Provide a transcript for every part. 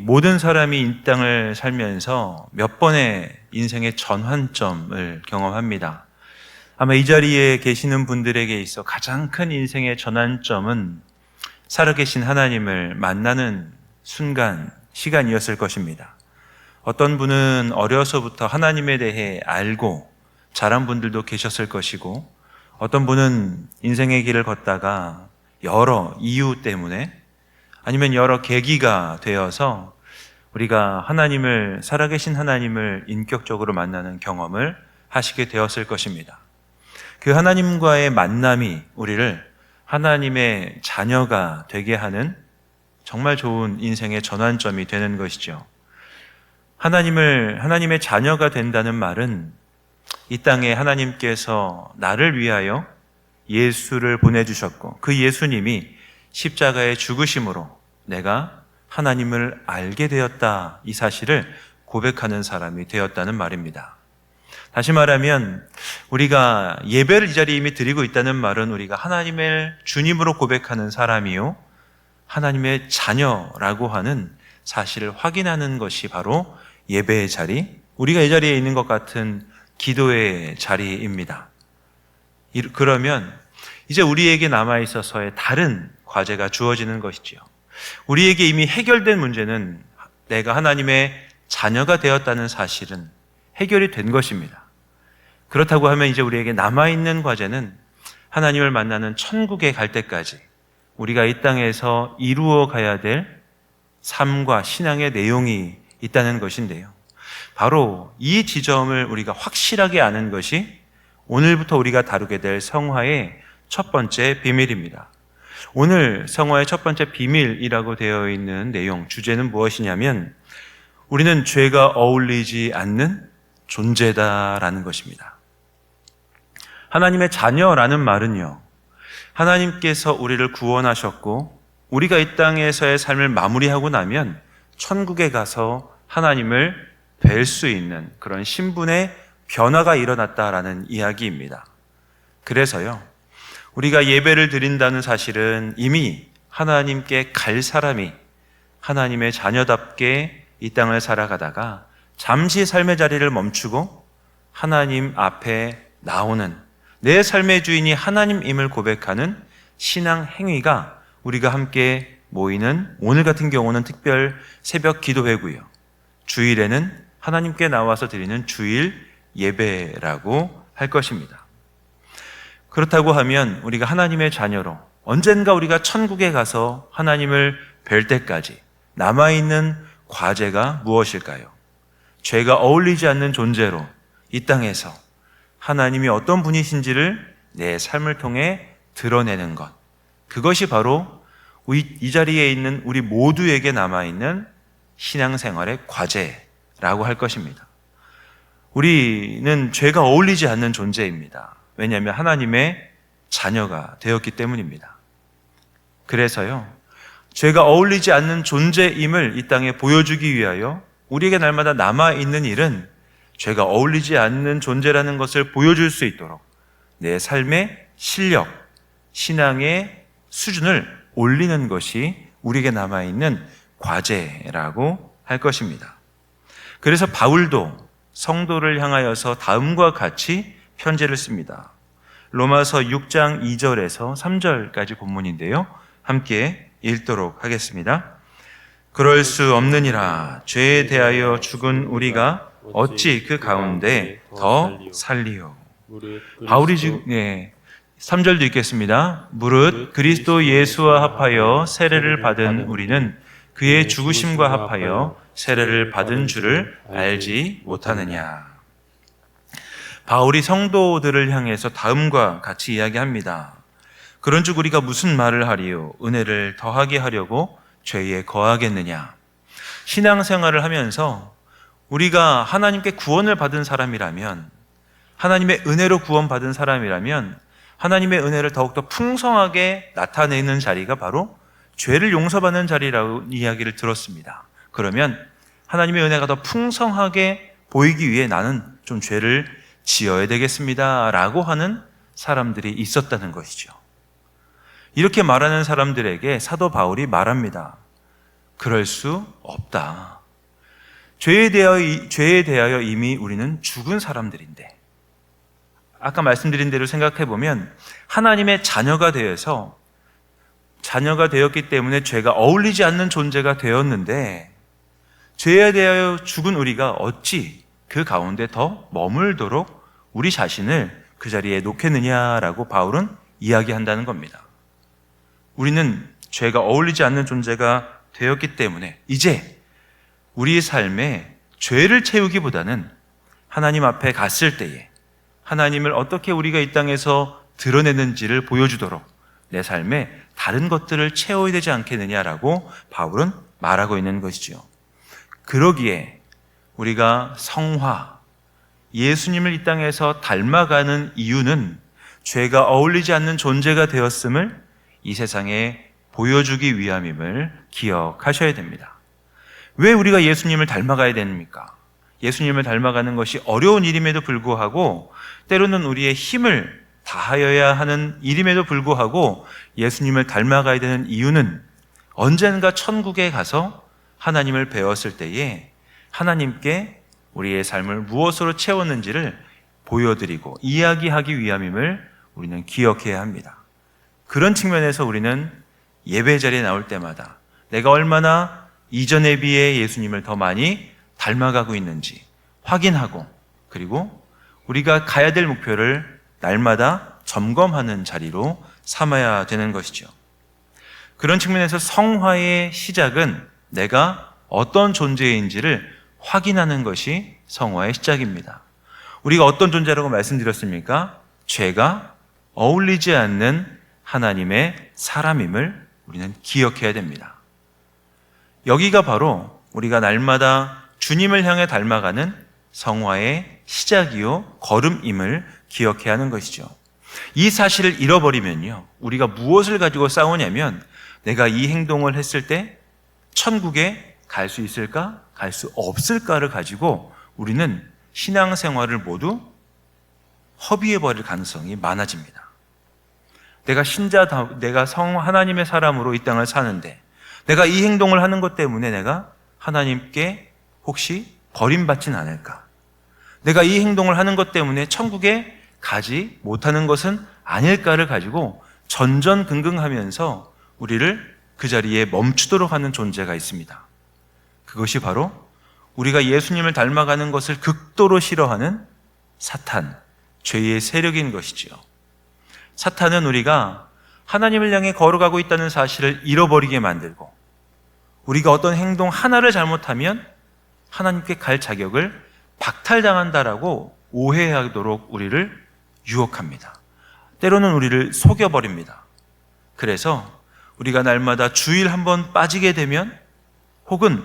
모든 사람이 이 땅을 살면서 몇 번의 인생의 전환점을 경험합니다. 아마 이 자리에 계시는 분들에게 있어 가장 큰 인생의 전환점은 살아계신 하나님을 만나는 순간, 시간이었을 것입니다. 어떤 분은 어려서부터 하나님에 대해 알고 자란 분들도 계셨을 것이고, 어떤 분은 인생의 길을 걷다가 여러 이유 때문에 아니면 여러 계기가 되어서 우리가 살아계신 하나님을 인격적으로 만나는 경험을 하시게 되었을 것입니다. 그 하나님과의 만남이 우리를 하나님의 자녀가 되게 하는 정말 좋은 인생의 전환점이 되는 것이죠. 하나님의 자녀가 된다는 말은 이 땅에 하나님께서 나를 위하여 예수를 보내주셨고, 그 예수님이 십자가의 죽으심으로 내가 하나님을 알게 되었다, 이 사실을 고백하는 사람이 되었다는 말입니다. 다시 말하면 우리가 예배를 이 자리에 이미 드리고 있다는 말은 우리가 하나님을 주님으로 고백하는 사람이요, 하나님의 자녀라고 하는 사실을 확인하는 것이 바로 예배의 자리, 우리가 이 자리에 있는 것 같은 기도의 자리입니다. 그러면 이제 우리에게 남아있어서의 다른 과제가 주어지는 것이지요. 우리에게 이미 해결된 문제는 내가 하나님의 자녀가 되었다는 사실은 해결이 된 것입니다. 그렇다고 하면 이제 우리에게 남아있는 과제는 하나님을 만나는 천국에 갈 때까지 우리가 이 땅에서 이루어 가야 될 삶과 신앙의 내용이 있다는 것인데요. 바로 이 지점을 우리가 확실하게 아는 것이 오늘부터 우리가 다루게 될 성화의 첫 번째 비밀입니다. 오늘 성화의 첫 번째 비밀이라고 되어 있는 내용, 주제는 무엇이냐면 우리는 죄가 어울리지 않는 존재다라는 것입니다. 하나님의 자녀라는 말은요, 하나님께서 우리를 구원하셨고 우리가 이 땅에서의 삶을 마무리하고 나면 천국에 가서 하나님을 뵐 수 있는 그런 신분의 변화가 일어났다라는 이야기입니다. 그래서요, 우리가 예배를 드린다는 사실은 이미 하나님께 갈 사람이 하나님의 자녀답게 이 땅을 살아가다가 잠시 삶의 자리를 멈추고 하나님 앞에 나오는, 내 삶의 주인이 하나님임을 고백하는 신앙 행위가 우리가 함께 모이는 오늘 같은 경우는 특별 새벽 기도회고요, 주일에는 하나님께 나와서 드리는 주일 예배라고 할 것입니다. 그렇다고 하면 우리가 하나님의 자녀로 언젠가 우리가 천국에 가서 하나님을 뵐 때까지 남아있는 과제가 무엇일까요? 죄가 어울리지 않는 존재로 이 땅에서 하나님이 어떤 분이신지를 내 삶을 통해 드러내는 것, 그것이 바로 이 자리에 있는 우리 모두에게 남아있는 신앙생활의 과제라고 할 것입니다. 우리는 죄가 어울리지 않는 존재입니다. 왜냐하면 하나님의 자녀가 되었기 때문입니다. 그래서요, 죄가 어울리지 않는 존재임을 이 땅에 보여주기 위하여 우리에게 날마다 남아있는 일은 죄가 어울리지 않는 존재라는 것을 보여줄 수 있도록 내 삶의 실력, 신앙의 수준을 올리는 것이 우리에게 남아있는 과제라고 할 것입니다. 그래서 바울도 성도를 향하여서 다음과 같이 편지를 씁니다. 로마서 6장 2절에서 3절까지 본문인데요, 함께 읽도록 하겠습니다. 그럴 수 없느니라. 죄에 대하여 죽은 우리가 어찌 그 가운데 더 살리요. 바울이 지금 3절도 읽겠습니다. 무릇 그리스도 예수와 합하여 세례를 받은 우리는 그의 죽으심과 합하여 세례를 받은 줄을 알지 못하느냐. 바울이 성도들을 향해서 다음과 같이 이야기합니다. 그런즉 우리가 무슨 말을 하리요? 은혜를 더하게 하려고 죄에 거하겠느냐. 신앙생활을 하면서 우리가 하나님께 구원을 받은 사람이라면, 하나님의 은혜로 구원받은 사람이라면 하나님의 은혜를 더욱더 풍성하게 나타내는 자리가 바로 죄를 용서받는 자리라고 이야기를 들었습니다. 그러면 하나님의 은혜가 더 풍성하게 보이기 위해 나는 좀 죄를 지어야 되겠습니다 라고 하는 사람들이 있었다는 것이죠. 이렇게 말하는 사람들에게 사도 바울이 말합니다. 그럴 수 없다. 죄에 대하여 이미 우리는 죽은 사람들인데, 아까 말씀드린 대로 생각해 보면 하나님의 자녀가 되었기 때문에 죄가 어울리지 않는 존재가 되었는데, 죄에 대하여 죽은 우리가 어찌 그 가운데 더 머물도록 우리 자신을 그 자리에 놓겠느냐라고 바울은 이야기한다는 겁니다. 우리는 죄가 어울리지 않는 존재가 되었기 때문에 이제 우리 삶에 죄를 채우기보다는 하나님 앞에 갔을 때에 하나님을 어떻게 우리가 이 땅에서 드러내는지를 보여주도록 내 삶에 다른 것들을 채워야 되지 않겠느냐라고 바울은 말하고 있는 것이지요. 그러기에 우리가 성화, 예수님을 이 땅에서 닮아가는 이유는 죄가 어울리지 않는 존재가 되었음을 이 세상에 보여주기 위함임을 기억하셔야 됩니다. 왜 우리가 예수님을 닮아가야 됩니까? 예수님을 닮아가는 것이 어려운 일임에도 불구하고, 때로는 우리의 힘을 다하여야 하는 일임에도 불구하고 예수님을 닮아가야 되는 이유는 언젠가 천국에 가서 하나님을 배웠을 때에 하나님께 우리의 삶을 무엇으로 채웠는지를 보여드리고 이야기하기 위함임을 우리는 기억해야 합니다. 그런 측면에서 우리는 예배 자리에 나올 때마다 내가 얼마나 이전에 비해 예수님을 더 많이 닮아가고 있는지 확인하고, 그리고 우리가 가야 될 목표를 날마다 점검하는 자리로 삼아야 되는 것이죠. 그런 측면에서 성화의 시작은 내가 어떤 존재인지를 확인하는 것이 성화의 시작입니다. 우리가 어떤 존재라고 말씀드렸습니까? 죄가 어울리지 않는 하나님의 사람임을 우리는 기억해야 됩니다. 여기가 바로 우리가 날마다 주님을 향해 닮아가는 성화의 시작이요 걸음임을 기억해야 하는 것이죠. 이 사실을 잃어버리면요, 우리가 무엇을 가지고 싸우냐면 내가 이 행동을 했을 때 천국에 갈 수 있을까? 갈 수 없을까를 가지고 우리는 신앙생활을 모두 허비해버릴 가능성이 많아집니다. 내가 하나님의 사람으로 이 땅을 사는데 내가 이 행동을 하는 것 때문에 내가 하나님께 혹시 버림받진 않을까? 내가 이 행동을 하는 것 때문에 천국에 가지 못하는 것은 아닐까를 가지고 전전긍긍하면서 우리를 그 자리에 멈추도록 하는 존재가 있습니다. 그것이 바로 우리가 예수님을 닮아가는 것을 극도로 싫어하는 사탄, 죄의 세력인 것이지요. 사탄은 우리가 하나님을 향해 걸어가고 있다는 사실을 잃어버리게 만들고, 우리가 어떤 행동 하나를 잘못하면 하나님께 갈 자격을 박탈당한다라고 오해하도록 우리를 유혹합니다. 때로는 우리를 속여버립니다. 그래서 우리가 날마다 주일 한번 빠지게 되면, 혹은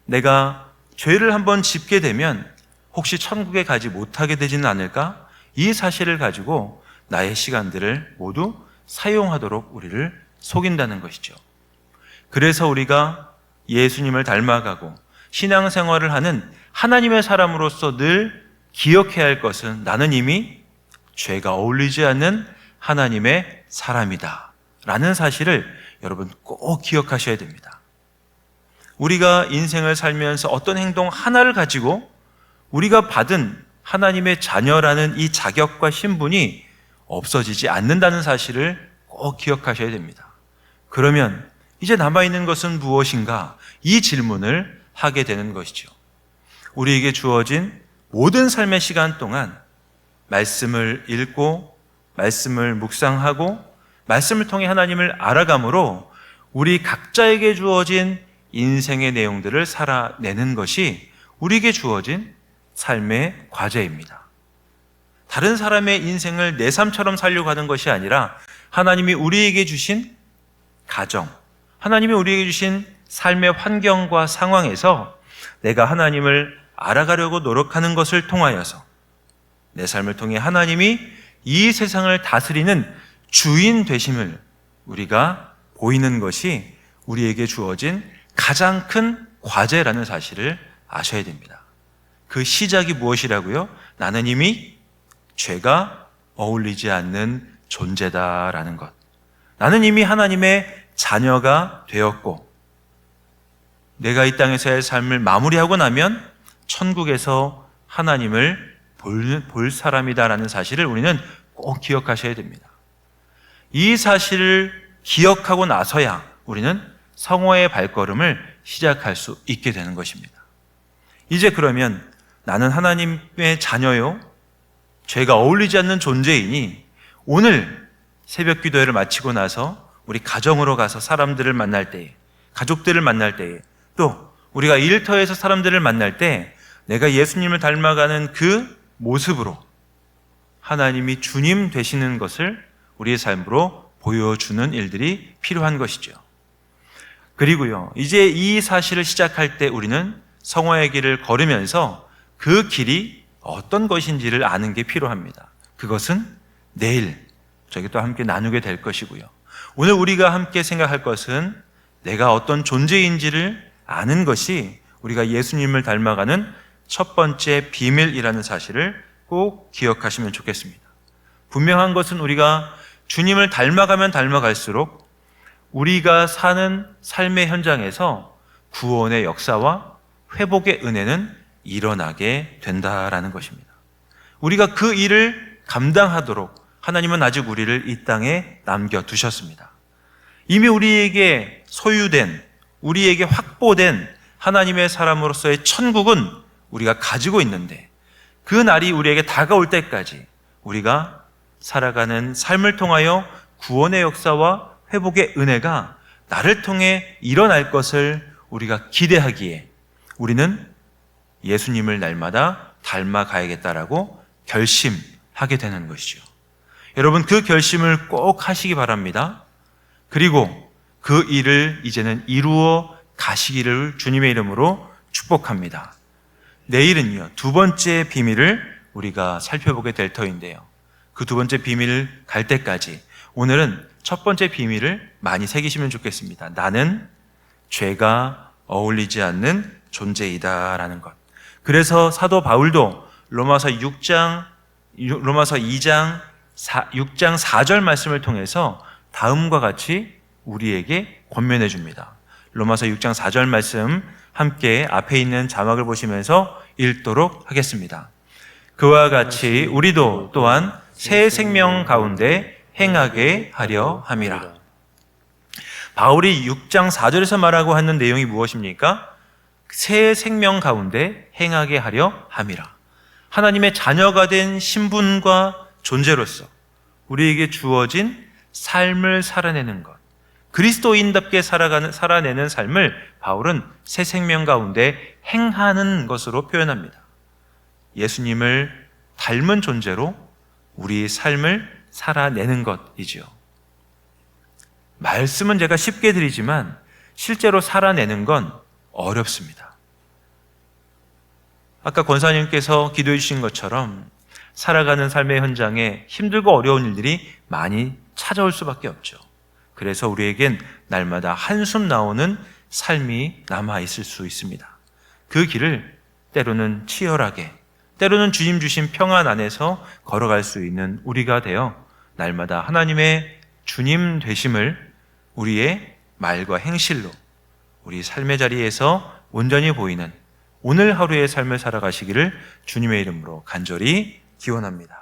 내가 죄를 한번 짓게 되면 혹시 천국에 가지 못하게 되지는 않을까? 이 사실을 가지고 나의 시간들을 모두 사용하도록 우리를 속인다는 것이죠. 그래서 우리가 예수님을 닮아가고 신앙생활을 하는 하나님의 사람으로서 늘 기억해야 할 것은, 나는 이미 죄가 어울리지 않는 하나님의 사람이다 라는 사실을 여러분 꼭 기억하셔야 됩니다. 우리가 인생을 살면서 어떤 행동 하나를 가지고 우리가 받은 하나님의 자녀라는 이 자격과 신분이 없어지지 않는다는 사실을 꼭 기억하셔야 됩니다. 그러면 이제 남아있는 것은 무엇인가? 이 질문을 하게 되는 것이죠. 우리에게 주어진 모든 삶의 시간 동안 말씀을 읽고 말씀을 묵상하고 말씀을 통해 하나님을 알아감으로 우리 각자에게 주어진 인생의 내용들을 살아내는 것이 우리에게 주어진 삶의 과제입니다. 다른 사람의 인생을 내 삶처럼 살려고 하는 것이 아니라 하나님이 우리에게 주신 가정, 하나님이 우리에게 주신 삶의 환경과 상황에서 내가 하나님을 알아가려고 노력하는 것을 통하여서 내 삶을 통해 하나님이 이 세상을 다스리는 주인 되심을 우리가 보이는 것이 우리에게 주어진 가장 큰 과제라는 사실을 아셔야 됩니다. 그 시작이 무엇이라고요? 나는 이미 죄가 어울리지 않는 존재다라는 것. 나는 이미 하나님의 자녀가 되었고, 내가 이 땅에서의 삶을 마무리하고 나면 천국에서 하나님을 볼 사람이다라는 사실을 우리는 꼭 기억하셔야 됩니다. 이 사실을 기억하고 나서야 우리는 성화의 발걸음을 시작할 수 있게 되는 것입니다. 이제 그러면 나는 하나님의 자녀요, 죄가 어울리지 않는 존재이니 오늘 새벽 기도회를 마치고 나서 우리 가정으로 가서 사람들을 만날 때에, 가족들을 만날 때에, 또 우리가 일터에서 사람들을 만날 때 내가 예수님을 닮아가는 그 모습으로 하나님이 주님 되시는 것을 우리의 삶으로 보여주는 일들이 필요한 것이죠. 그리고요, 이제 이 사실을 시작할 때 우리는 성화의 길을 걸으면서 그 길이 어떤 것인지를 아는 게 필요합니다. 그것은 내일 저희 또 함께 나누게 될 것이고요. 오늘 우리가 함께 생각할 것은 내가 어떤 존재인지를 아는 것이 우리가 예수님을 닮아가는 첫 번째 비밀이라는 사실을 꼭 기억하시면 좋겠습니다. 분명한 것은 우리가 주님을 닮아가면 닮아갈수록 우리가 사는 삶의 현장에서 구원의 역사와 회복의 은혜는 일어나게 된다라는 것입니다. 우리가 그 일을 감당하도록 하나님은 아직 우리를 이 땅에 남겨두셨습니다. 이미 우리에게 소유된, 우리에게 확보된 하나님의 사람으로서의 천국은 우리가 가지고 있는데 그 날이 우리에게 다가올 때까지 우리가 살아가는 삶을 통하여 구원의 역사와 회복의 은혜가 나를 통해 일어날 것을 우리가 기대하기에 우리는 예수님을 날마다 닮아가야겠다라고 결심하게 되는 것이죠. 여러분, 그 결심을 꼭 하시기 바랍니다. 그리고 그 일을 이제는 이루어 가시기를 주님의 이름으로 축복합니다. 내일은요, 두 번째 비밀을 우리가 살펴보게 될 터인데요. 그 두 번째 비밀을 갈 때까지 오늘은 첫 번째 비밀을 많이 새기시면 좋겠습니다. 나는 죄가 어울리지 않는 존재이다라는 것. 그래서 사도 바울도 로마서 2장 4절 말씀을 통해서 다음과 같이 우리에게 권면해 줍니다. 로마서 6장 4절 말씀 함께 앞에 있는 자막을 보시면서 읽도록 하겠습니다. 그와 같이 우리도 또한 새 생명 가운데 행하게 하려 함이라. 바울이 6장 4절에서 말하고 하는 내용이 무엇입니까? 새 생명 가운데 행하게 하려 함이라. 하나님의 자녀가 된 신분과 존재로서 우리에게 주어진 삶을 살아내는 것, 그리스도인답게 살아내는 삶을 바울은 새 생명 가운데 행하는 것으로 표현합니다. 예수님을 닮은 존재로 우리의 삶을 살아내는 것이지요. 말씀은 제가 쉽게 드리지만 실제로 살아내는 건 어렵습니다. 아까 권사님께서 기도해 주신 것처럼 살아가는 삶의 현장에 힘들고 어려운 일들이 많이 찾아올 수밖에 없죠. 그래서 우리에겐 날마다 한숨 나오는 삶이 남아있을 수 있습니다. 그 길을 때로는 치열하게, 때로는 주님 주신 평안 안에서 걸어갈 수 있는 우리가 되어 날마다 하나님의 주님 되심을 우리의 말과 행실로 우리 삶의 자리에서 온전히 보이는 오늘 하루의 삶을 살아가시기를 주님의 이름으로 간절히 기원합니다.